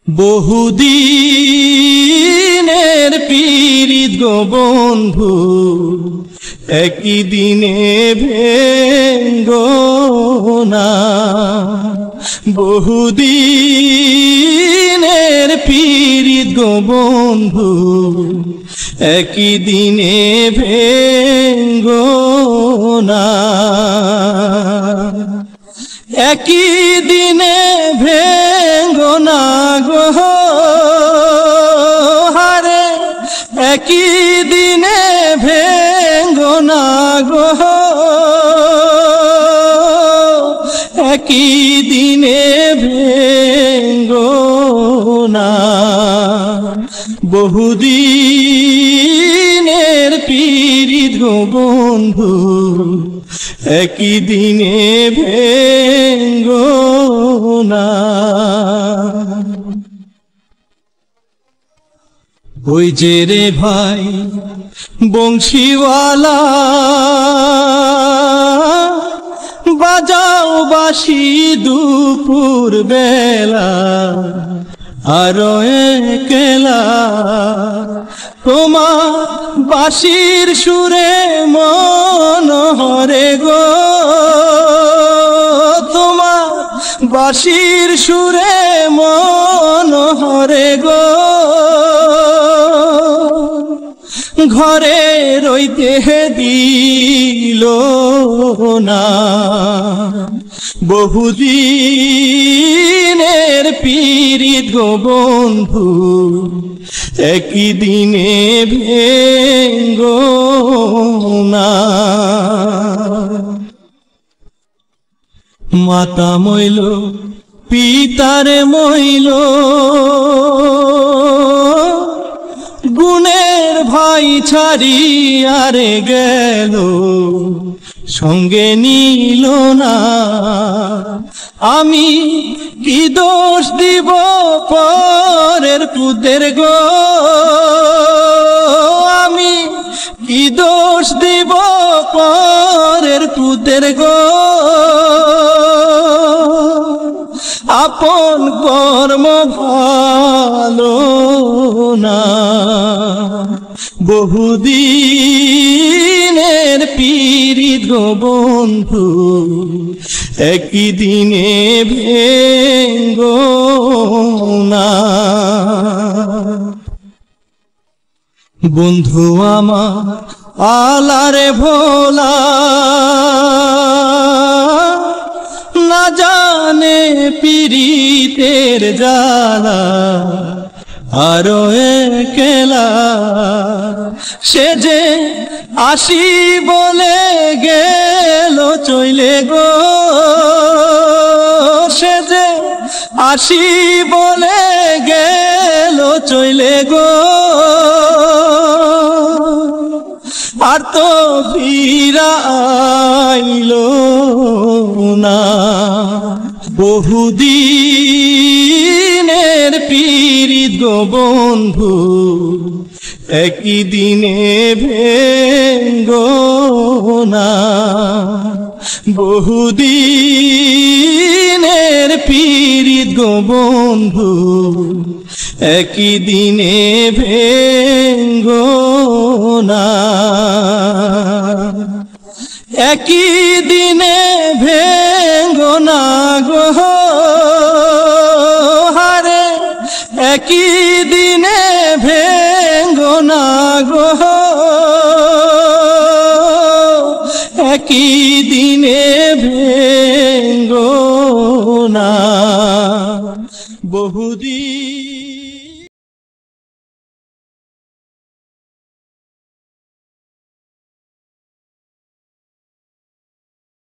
বহুদিনের পীড়িত গো বন্ধু একই দিনে ভেঙ্গো না। বহুদিনের পীড়িত গো বন্ধু একই দিনে ভেঙ্গো না। একই দিনে ভেঙ্গো না গো হারে, একই দিনে ভেঙ্গো না গো, একই দিনে ভেঙ্গো না। বহুদিনের পীড়িত গো বন্ধু একই দিনে ভেঙ্গো না। ওই যে রে ভাই বংশীওয়ালা বাজাও বাঁশি দুপুর বেলা, আরো একলা তোমার বাঁশির সুরে মন হরে গো, তোমার বাঁশির সুরে মন হরে গো। ঘরে রইতে দিল না, বহুদিনের পীড়িত গো বন্ধু একই দিনে ভেঙ্গো না। মাতা মইল পিতারে মইল, গুণের ভাই ছাড়িয়ারে গেল, সঙ্গে নিল না। আমি কি দোষ দিব পরের পুতের গো, আমি কি দোষ দিব পরের পুতের গো। আপন কর্ম ভালো না, বহুদিনের পীড়িত গো বন্ধু একই দিনে ভেঙ্গো না। বন্ধু আমার আলারে ভোলা না জানে পীড়িতের জ্বালা, আরো একলা সে যে আসি বলে গেল চইলে গো, সে যে আসি বলে গেল চইলে গো। আর তো ফিরা আইলো না, বহুদিনের পীড়িত গো বন্ধু একই দিনে ভেঙ্গো না। বহুদিনের পীড়িত গো বন্ধু একই দিনে ভেঙ্গো না। একই দিনে ভেঙ্গো না গো হারে, একই দিনে ভেঙ্গো না গো, একই দিনে ভেঙ্গো না। বহুদিন